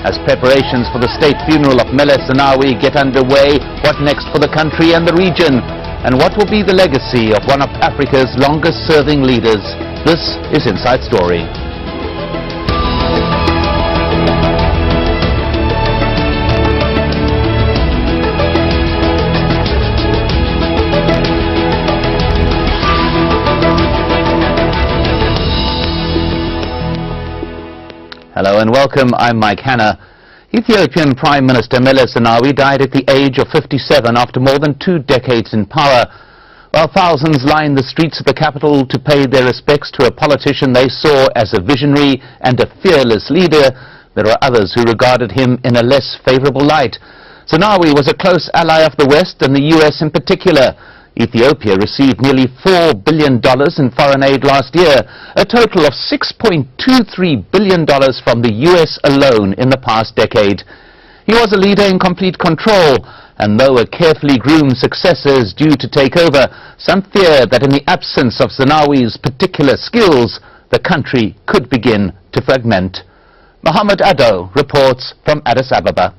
As preparations for the state funeral of Meles Zenawi get underway, what next for the country and the region? And what will be the legacy of one of Africa's longest-serving leaders? This is Inside Story. Hello and welcome, I'm Mike Hanna. Ethiopian Prime Minister Meles Zenawi died at the age of 57 after more than 2 decades in power. While thousands lined the streets of the capital to pay their respects to a politician they saw as a visionary and a fearless leader, there are others who regarded him in a less favorable light. Zenawi was a close ally of the West and the US in particular. Ethiopia received nearly $4 billion in foreign aid last year, a total of $6.23 billion from the US alone in the past decade. He was a leader in complete control, and though a carefully groomed successor is due to take over, some fear that in the absence of Zenawi's particular skills, the country could begin to fragment. Mohammed Ado reports from Addis Ababa.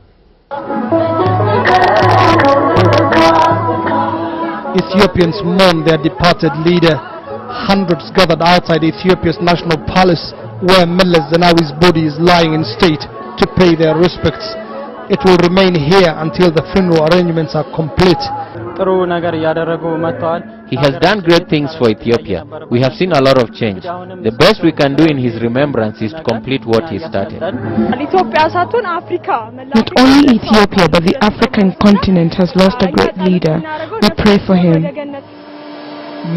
Ethiopians mourn their departed leader. Hundreds gathered outside Ethiopia's national palace, where Meles Zenawi's body is lying in state, to pay their respects. It will remain here until the funeral arrangements are complete. He has done great things for Ethiopia. We have seen a lot of change. The best we can do in his remembrance is to complete what he started. Not only Ethiopia, but the African continent has lost a great leader. We pray for him.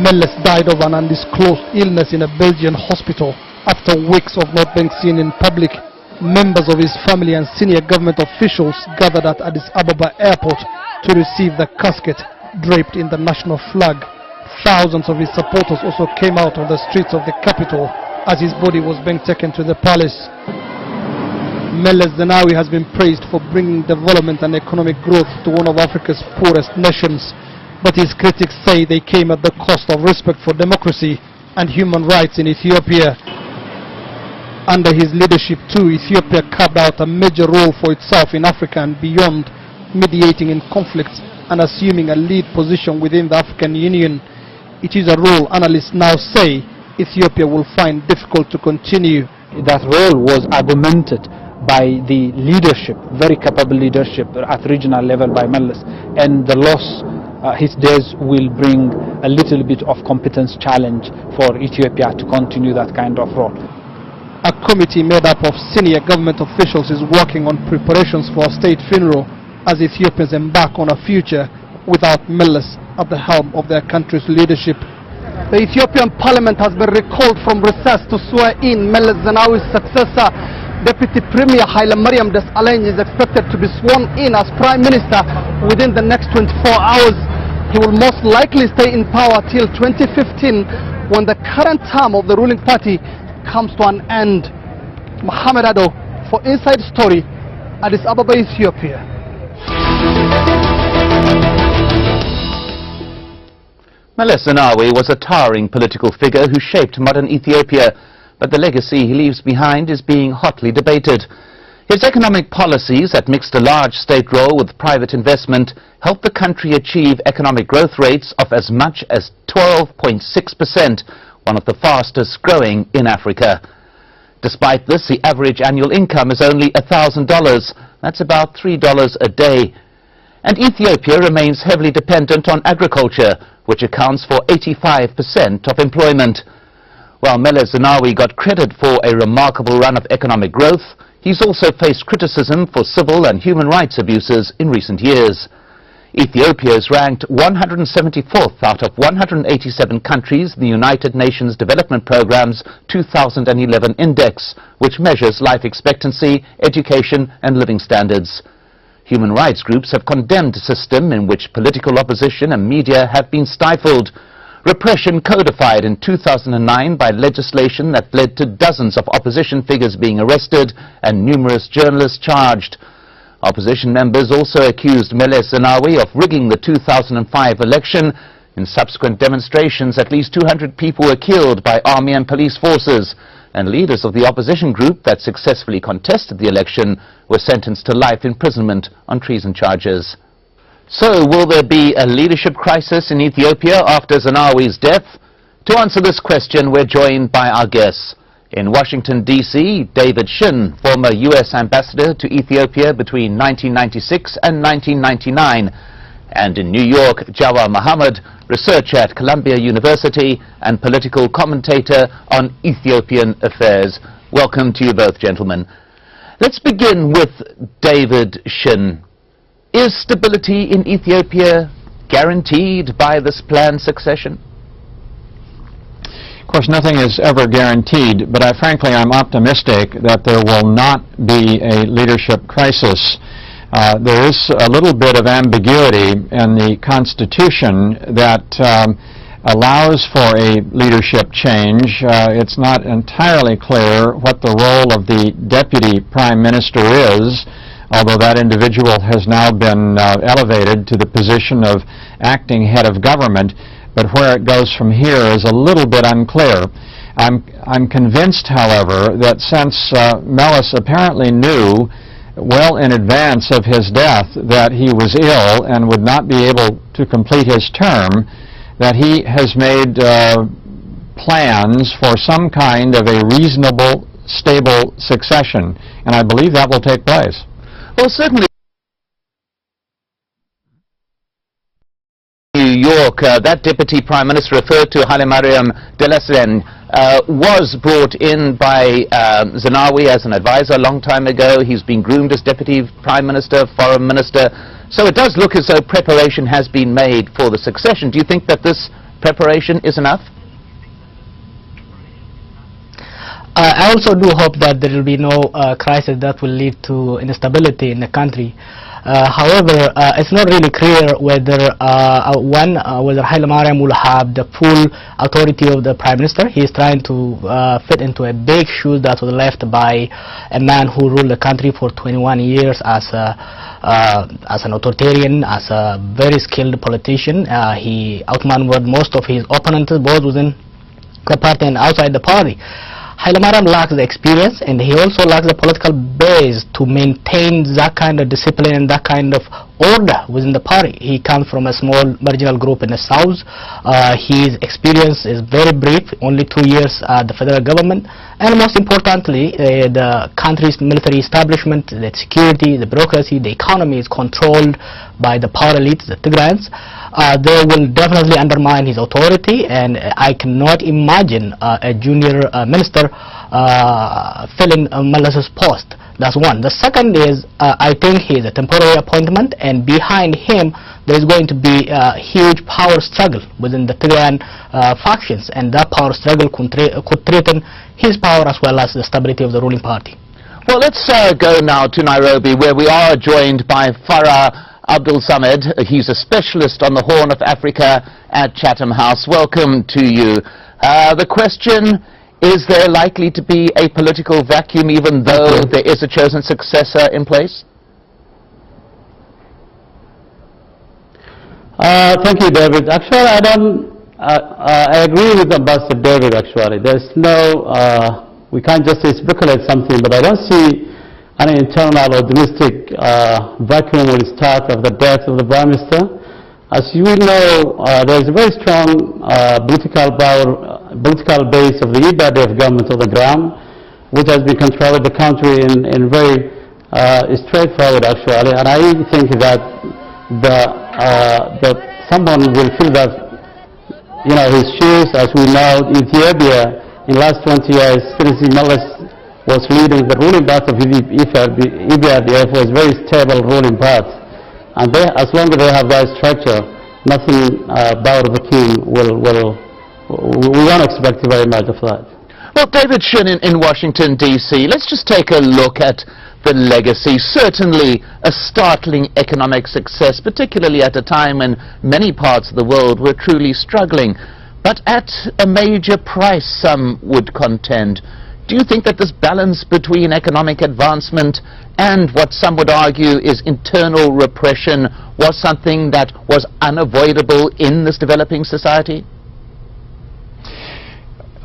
Meles died of an undisclosed illness in a Belgian hospital after weeks of not being seen in public. Members of his family and senior government officials gathered at Addis Ababa airport to receive the casket draped in the national flag. Thousands of his supporters also came out on the streets of the capital as his body was being taken to the palace. Meles Zenawi has been praised for bringing development and economic growth to one of Africa's poorest nations, but his critics say they came at the cost of respect for democracy and human rights in Ethiopia. Under his leadership too, Ethiopia carved out a major role for itself in Africa and beyond, mediating in conflicts and assuming a lead position within the African Union. It is a role analysts now say Ethiopia will find difficult to continue. That role was augmented by the leadership, very capable leadership at regional level by Meles, and the loss his days will bring a little bit of competence challenge for Ethiopia to continue that kind of role. A committee made up of senior government officials is working on preparations for a state funeral as Ethiopians embark on a future without Meles at the helm of their country's leadership. The Ethiopian parliament has been recalled from recess to swear in Meles Zenawi's successor. Deputy Premier Haile Mariam Desalegn is expected to be sworn in as Prime Minister within the next 24 hours. He will most likely stay in power till 2015, when the current term of the ruling party comes to an end. Mohammed Ado for Inside Story, Addis Ababa, Ethiopia. Meles Zenawi was a towering political figure who shaped modern Ethiopia, but the legacy he leaves behind is being hotly debated. His economic policies that mixed a large state role with private investment helped the country achieve economic growth rates of as much as 12.6%, one of the fastest growing in Africa. Despite this, the average annual income is only $1,000. That's about $3 a day. And Ethiopia remains heavily dependent on agriculture, which accounts for 85% of employment. While Meles Zenawi got credit for a remarkable run of economic growth, he's also faced criticism for civil and human rights abuses in recent years. Ethiopia is ranked 174th out of 187 countries in the United Nations Development Programme's 2011 index, which measures life expectancy, education and living standards. Human rights groups have condemned a system in which political opposition and media have been stifled. Repression codified in 2009 by legislation that led to dozens of opposition figures being arrested and numerous journalists charged. Opposition members also accused Meles Zenawi of rigging the 2005 election. In subsequent demonstrations, at least 200 people were killed by army and police forces, and leaders of the opposition group that successfully contested the election were sentenced to life imprisonment on treason charges. So, will there be a leadership crisis in Ethiopia after Zenawi's death? To answer this question, we're joined by our guests. In Washington, D.C., David Shin, former U.S. ambassador to Ethiopia between 1996 and 1999. And in New York, Jawar Mohammed, researcher at Columbia University and political commentator on Ethiopian affairs. Welcome to you both, gentlemen. Let's begin with David Shin. Is stability in Ethiopia guaranteed by this planned succession? Of course, nothing is ever guaranteed, but frankly, I'm optimistic that there will not be a leadership crisis. There is a little bit of ambiguity in the Constitution that allows for a leadership change. It's not entirely clear what the role of the Deputy Prime Minister is, although that individual has now been elevated to the position of acting head of government. But where it goes from here is a little bit unclear. I'm convinced, however, that since Meles apparently knew well in advance of his death that he was ill and would not be able to complete his term, that he has made plans for some kind of a reasonable, stable succession. And I believe that will take place. Well, certainly. New York, that Deputy Prime Minister referred to, Hailemariam Desalegn, was brought in by Zenawi as an advisor a long time ago. He's been groomed as Deputy Prime Minister, Foreign Minister. So it does look as though preparation has been made for the succession. Do you think that this preparation is enough? I also do hope that there will be no crisis that will lead to instability in the country. However, it's not really clear whether whether Hailemariam will have the full authority of the Prime Minister. He is trying to fit into a big shoe that was left by a man who ruled the country for 21 years as an authoritarian, as a very skilled politician. He outmaneuvered most of his opponents, both within the party and outside the party. Hailemariam lacks the experience, and he also lacks the political base to maintain that kind of discipline and that kind of order within the party. He comes from a small marginal group in the south. His experience is very brief, only 2 years at the federal government, and most importantly, the country's military establishment, the security, the bureaucracy, the economy is controlled by the power elites, the Tigrayans. They will definitely undermine his authority, and I cannot imagine a junior minister filling Meles's post. That's one. The second is, I think he is a temporary appointment, and behind him there is going to be a huge power struggle within the Tigrayan factions, and that power struggle could threaten his power as well as the stability of the ruling party. Well, let's go now to Nairobi, where we are joined by Farah Abdul Samed. He's a specialist on the Horn of Africa at Chatham House. Welcome to you. The question, is there likely to be a political vacuum even though there is a chosen successor in place? Thank you, David. Actually, I agree with Ambassador David, actually. There's no, we can't just say speculate something, but I don't see an internal or domestic vacuum will start of the death of the Prime Minister. As you will know, there is a very strong political base of the EPRDF government on the ground, which has been controlling the country in very straightforward, actually. And I think that someone will fill that, his shoes. As we know, Ethiopia in the last 20 years, since Meles was leading the ruling part of EPRDF, was very stable ruling part. And as long as they have that structure, nothing about the king we won't expect very much of that. Well, David Shin in Washington, D.C., let's just take a look at the legacy. Certainly a startling economic success, particularly at a time when many parts of the world were truly struggling. But at a major price, some would contend. Do you think that this balance between economic advancement and what some would argue is internal repression was something that was unavoidable in this developing society?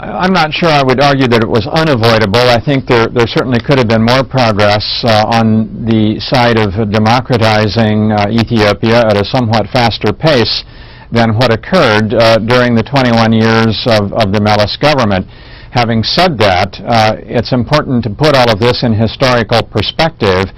I'm not sure I would argue that it was unavoidable. I think there certainly could have been more progress on the side of democratizing Ethiopia at a somewhat faster pace than what occurred during the 21 years of the Meles government. Having said that, it's important to put all of this in historical perspective.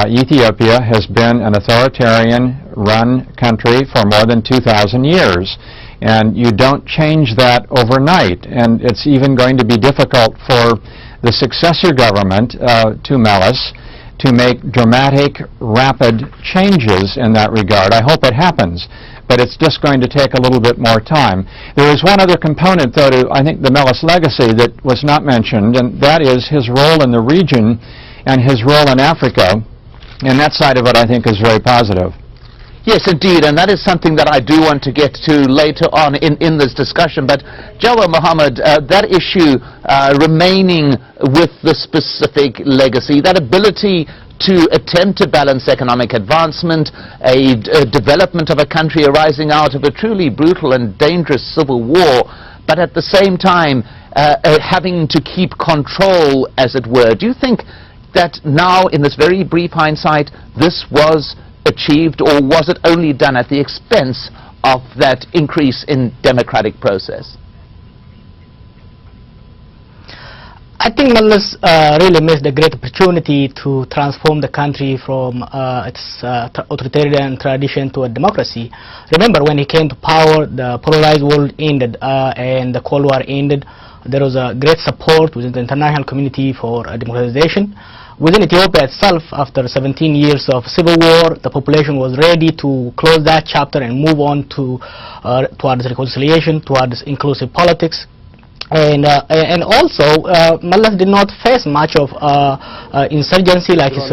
Ethiopia has been an authoritarian-run country for more than 2,000 years. And you don't change that overnight. And it's even going to be difficult for the successor government to Meles to make dramatic, rapid changes in that regard. I hope it happens, but it's just going to take a little bit more time. There is one other component, though, to, I think, the Meles legacy that was not mentioned, and that is his role in the region and his role in Africa. And that side of it, I think, is very positive. Yes, indeed, and that is something that I do want to get to later on in this discussion. But Jawar Mohammed, that issue remaining with the specific legacy, that ability to attempt to balance economic advancement, a development of a country arising out of a truly brutal and dangerous civil war, but at the same time having to keep control, as it were. Do you think that now, in this very brief hindsight, this was achieved, or was it only done at the expense of that increase in democratic process? I think Meles really missed a great opportunity to transform the country from its authoritarian tradition to a democracy. Remember, when he came to power, the polarized world ended and the Cold War ended. There was a great support within the international community for democratization. Within Ethiopia itself, after 17 years of civil war, the population was ready to close that chapter and move on to towards reconciliation, towards inclusive politics. And also, Meles did not face much of insurgency like his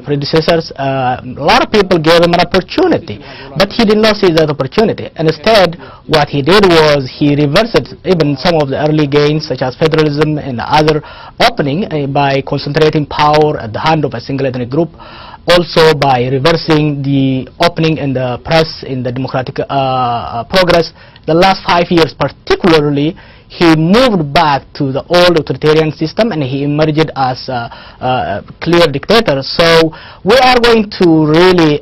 predecessors. A lot of people gave him an opportunity, but he did not see that opportunity. And instead, what he did was he reversed even some of the early gains, such as federalism and other opening, by concentrating power at the hand of a single ethnic group. Also by reversing the opening in the press in the democratic progress. The last 5 years particularly, he moved back to the old authoritarian system and he emerged as a clear dictator. So we are going to really,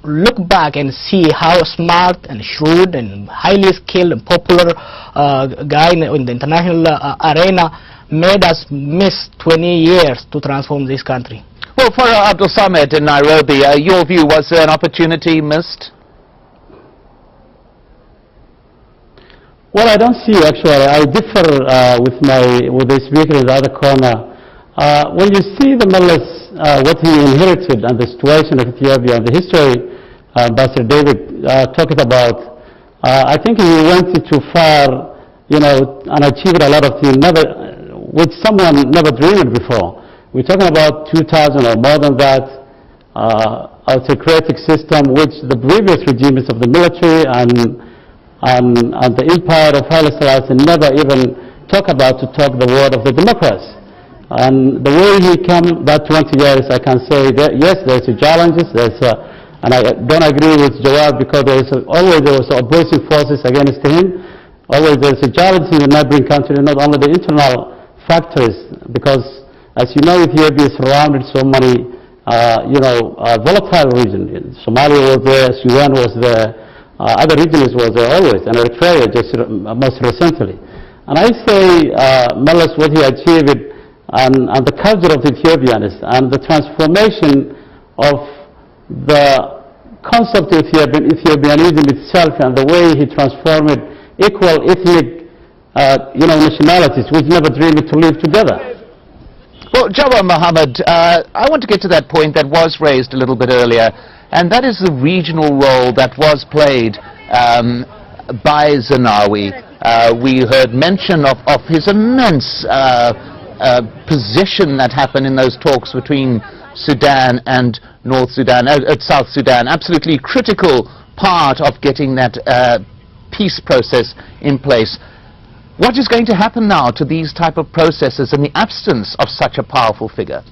look back and see how smart and shrewd and highly skilled and popular guy in the international arena made us miss 20 years to transform this country. Well, for Abdul Samad in Nairobi, your view, was there an opportunity missed? Well, I don't see, actually. I differ with the speaker in the other corner. When you see the Meles, what he inherited and the situation of Ethiopia and the history Ambassador David talked about, I think he went too far, and achieved a lot of things which someone never dreamed before. We're talking about 2,000 or more than that, autocratic system which the previous regimes of the military and the empire of Haile Selassie never even talk the word of the Democrats. And the way he came that 20 years, I can say that yes, there's challenges, and I don't agree with Jawar because there was opposing forces against him. Always there's a challenge in the neighboring country, not only the internal factors, because as you know, Ethiopia is surrounded so many, volatile regions. Somalia was there, Sudan was there, other regions was there always, and Eritrea just most recently. And I say Meles, what he achieved, and the culture of the Ethiopians, and the transformation of the concept of Ethiopianism itself, and the way he transformed equal ethnic nationalities which never dreamed to live together. Well, Jawar Mohammed, I want to get to that point that was raised a little bit earlier, and that is the regional role that was played by Zenawi. We heard mention of his immense position that happened in those talks between Sudan and South Sudan. Absolutely critical part of getting that peace process in place. What is going to happen now to these type of processes in the absence of such a powerful figure?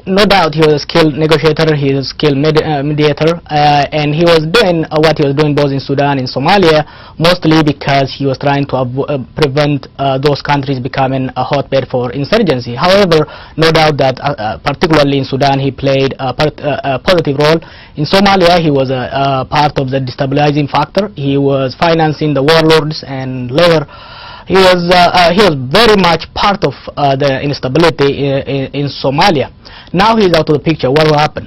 no doubt, he was a skilled negotiator, he was a skilled mediator, and he was doing what he was doing both in Sudan and Somalia, mostly because he was trying to prevent those countries becoming a hotbed for insurgency. However, no doubt that particularly in Sudan he played a positive role. In Somalia he was a part of the destabilizing factor. He was financing the warlords and later he was very much part of the instability in Somalia. Now he's out of the picture. What will happen?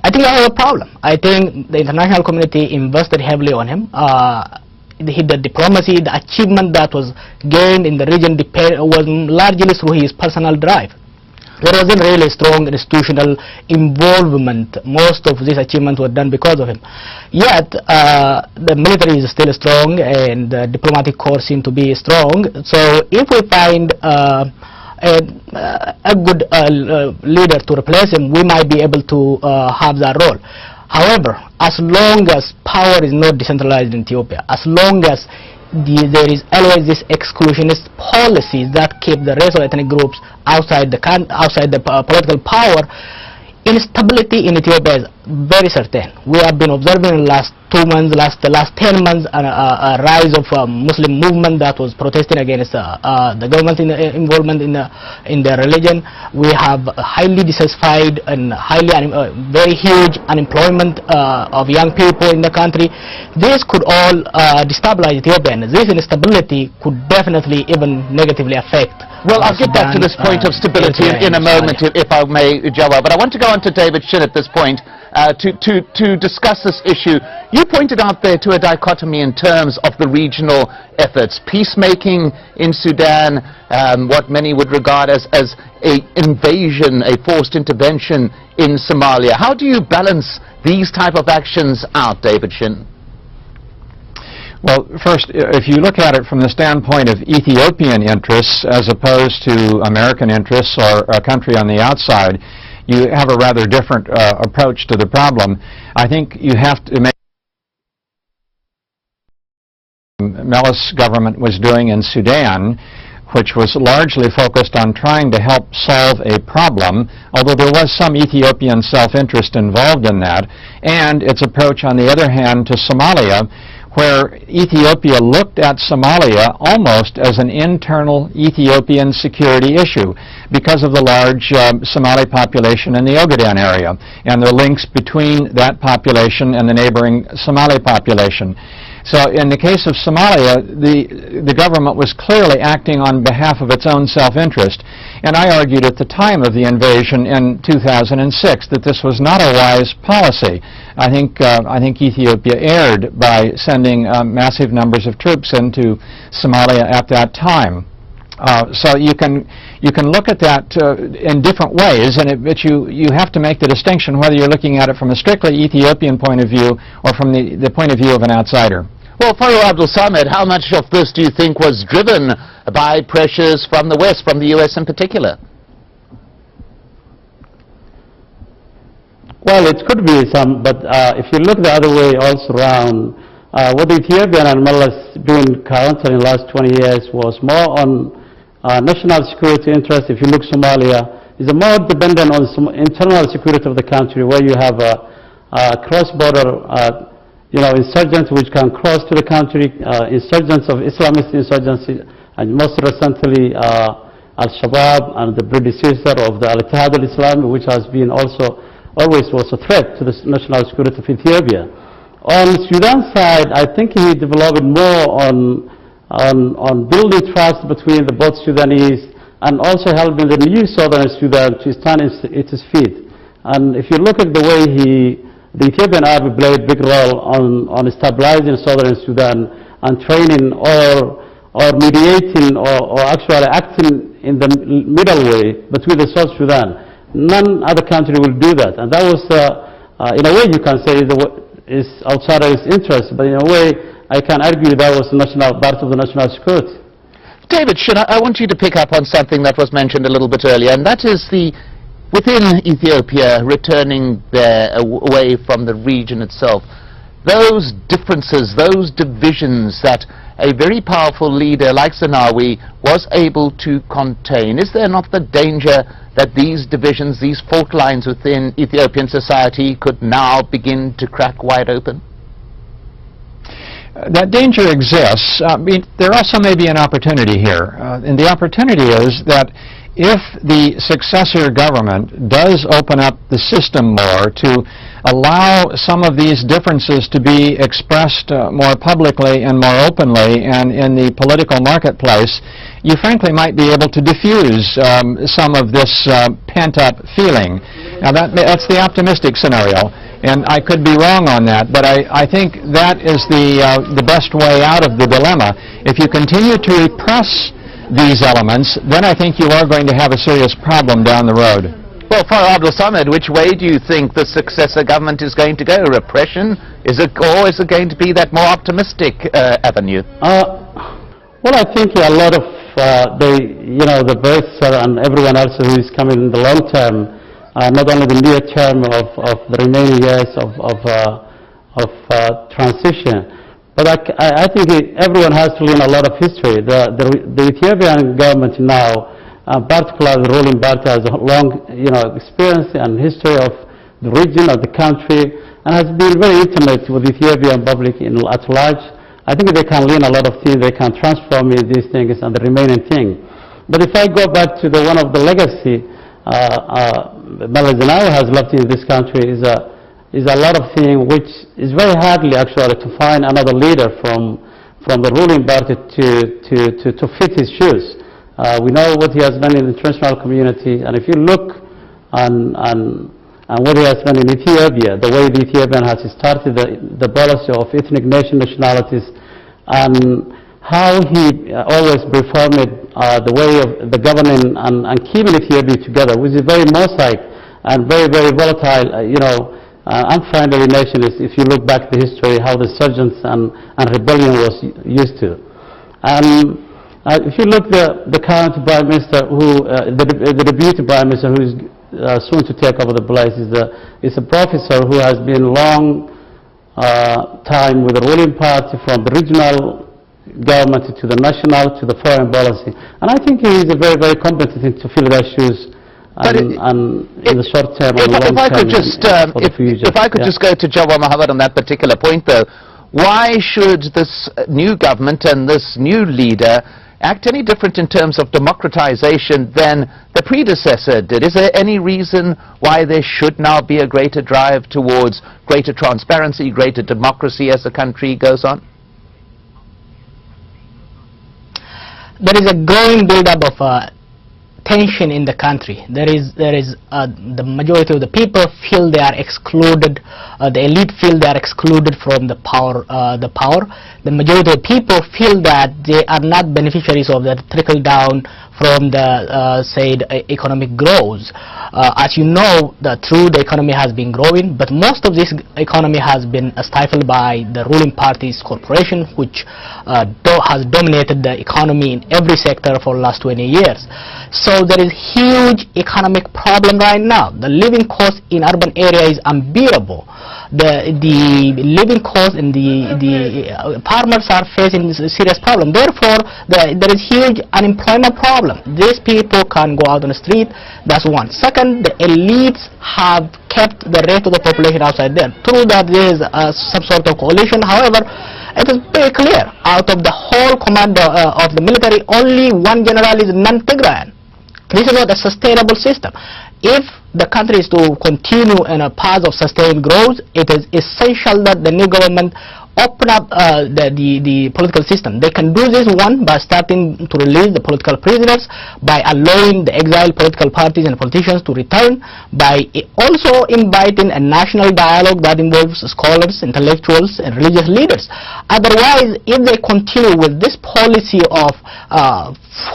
I think I have a problem. I think the international community invested heavily on him. The diplomacy, the achievement that was gained in the region was largely through his personal drive. There wasn't really strong institutional involvement. Most of these achievements were done because of him. Yet, the military is still strong and the diplomatic corps seem to be strong. So if we find a good leader to replace him, we might be able to have that role. However, as long as power is not decentralized in Ethiopia, as long as there is always this exclusionist policies that keep the rest of ethnic groups outside the political power, instability in Ethiopia is very certain. We have been observing in the last 2 months, the last 10 months, a rise of Muslim movement that was protesting against the government involvement in the religion. We have highly dissatisfied and very huge unemployment of young people in the country. This could all destabilize Ethiopia, and this instability could definitely even negatively affect. Well, I'll get back to this point of stability in a moment, if I may, Jawad. But I want to go on to David Shin at this point to discuss this issue. You pointed out there to a dichotomy in terms of the regional efforts. Peacemaking in Sudan, what many would regard as an invasion, a forced intervention in Somalia. How do you balance these type of actions out, David Shin? Well, first, if you look at it from the standpoint of Ethiopian interests as opposed to American interests or a country on the outside, you have a rather different approach to the problem. I think you have to make Meles government was doing in Sudan, which was largely focused on trying to help solve a problem, although there was some Ethiopian self-interest involved in that, and its approach, on the other hand, to Somalia, where Ethiopia looked at Somalia almost as an internal Ethiopian security issue because of the large Somali population in the Ogaden area and the links between that population and the neighboring Somali population. So in the case of Somalia, the government was clearly acting on behalf of its own self-interest. And I argued at the time of the invasion in 2006 that this was not a wise policy. I think Ethiopia erred by sending massive numbers of troops into Somalia at that time. So you can look at that in different ways, but you have to make the distinction whether you're looking at it from a strictly Ethiopian point of view or from the point of view of an outsider. Well, Farouk Abdulsamad, how much of this do you think was driven by pressures from the West, from the U.S. in particular? Well, it could be some, but if you look the other way also around, what the Ethiopian and Meles doing currently in the last 20 years was more on national security interest. If you look Somalia, is more dependent on some internal security of the country, where you have a cross-border insurgents which can cross to the country, insurgents of Islamist insurgency, and most recently Al-Shabaab and the predecessor of the Al-Ittihad al-Islami, which has been always was a threat to the national security of Ethiopia. On Sudan side, I think he developed more on building trust between the both Sudanese and also helping the new southern Sudan to stand its feet. And if you look at the way the Ethiopian army played a big role on stabilizing southern Sudan and training or mediating or actually acting in the middle way between the South Sudan. None other country will do that. And that was, in a way you can say, is outside of its interest, but in a way I can argue that was part of the national security. David Shin, I want you to pick up on something that was mentioned a little bit earlier, and that is within Ethiopia, returning away from the region itself, those differences, those divisions that a very powerful leader like Zenawi was able to contain? Is there not the danger that these divisions, these fault lines within Ethiopian society could now begin to crack wide open? That danger exists. There also may be an opportunity here. And the opportunity is that if the successor government does open up the system more to allow some of these differences to be expressed more publicly and more openly and in the political marketplace, you frankly might be able to diffuse some of this pent-up feeling. Now that's the optimistic scenario, and I could be wrong on that, but I think that is the best way out of the dilemma. If you continue to repress these elements, then I think you are going to have a serious problem down the road. Well, Farah Abdul Samad, which way do you think the successor government is going to go? Repression? Or is it going to be that more optimistic avenue? Well, I think a lot of the Bursar and everyone else who is coming in the long term, not only the near term of the remaining years of transition. But I think everyone has to learn a lot of history. The Ethiopian government now, particularly the ruling party, has a long experience and history of the region, of the country, and has been very intimate with the Ethiopian public at large. I think they can learn a lot of things. They can transform these things and the remaining thing. But if I go back to one of the legacy Meles Zenawi has left in this country is a lot of things which is very hardly actually to find another leader from the ruling party to fit his shoes. We know what he has done in the international community, and if you look and what he has done in Ethiopia, the way the Ethiopian has started the policy of ethnic nationalities, and how he always reformed the way of the governing and keeping Ethiopia together, which is very mosaic and very, very volatile, unfriendly nation is, if you look back the history, how the insurgents and rebellion was used to. And if you look the current Prime Minister, the deputy Prime Minister who is soon to take over the place is a professor who has been long time with the ruling party, from the regional government to the national to the foreign policy. And I think he is very, very competent to fill their shoes. And in the short term and long term for the future. If I could just go to Jawar Mohammed on that particular point, though, why should this new government and this new leader act any different in terms of democratization than the predecessor did? Is there any reason why there should now be a greater drive towards greater transparency, greater democracy as the country goes on? There is a growing build-up of tension in the country. There is the majority of the people feel they are excluded. The elite feel they are excluded from the power. The majority of people feel that they are not beneficiaries of that trickle down from the said economic growth. As you know, the economy has been growing, but most of this economy has been stifled by the ruling party's corporation, which has dominated the economy in every sector for the last 20 years. So there is huge economic problem right now. The living cost in urban area is unbearable. The living cost in the farmers are facing a serious problem. Therefore, there is huge unemployment problem. These people can go out on the street. That's one. Second, the elites have kept the rest of the population outside there. True that there is some sort of coalition. However, it is very clear, out of the whole command of the military, only one general is non-Tigrayan. This is not a sustainable system. If the country is to continue in a path of sustained growth, it is essential that the new government open up the political system. They can do this, one, by starting to release the political prisoners, by allowing the exiled political parties and politicians to return, by also inviting a national dialogue that involves scholars, intellectuals, and religious leaders. Otherwise, if they continue with this policy of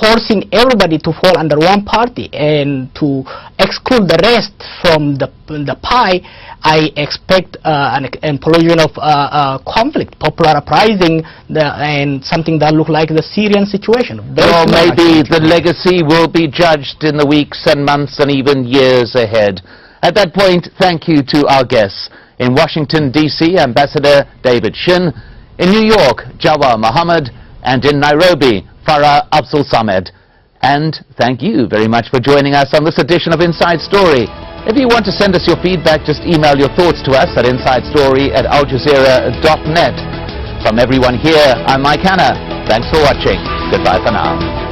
forcing everybody to fall under one party and to exclude the rest from the pie, I expect an implosion of conflict, popular uprising, and something that looks like the Syrian situation. Well, maybe the legacy will be judged in the weeks and months and even years ahead. At that point, thank you to our guests. In Washington, D.C., Ambassador David Shin. In New York, Jawar Mohammed. and in Nairobi, Farah Absul Samed. And thank you very much for joining us on this edition of Inside Story. If you want to send us your feedback, just email your thoughts to us at insidestory@aljazeera.net. From everyone here, I'm Mike Hanna. Thanks for watching. Goodbye for now.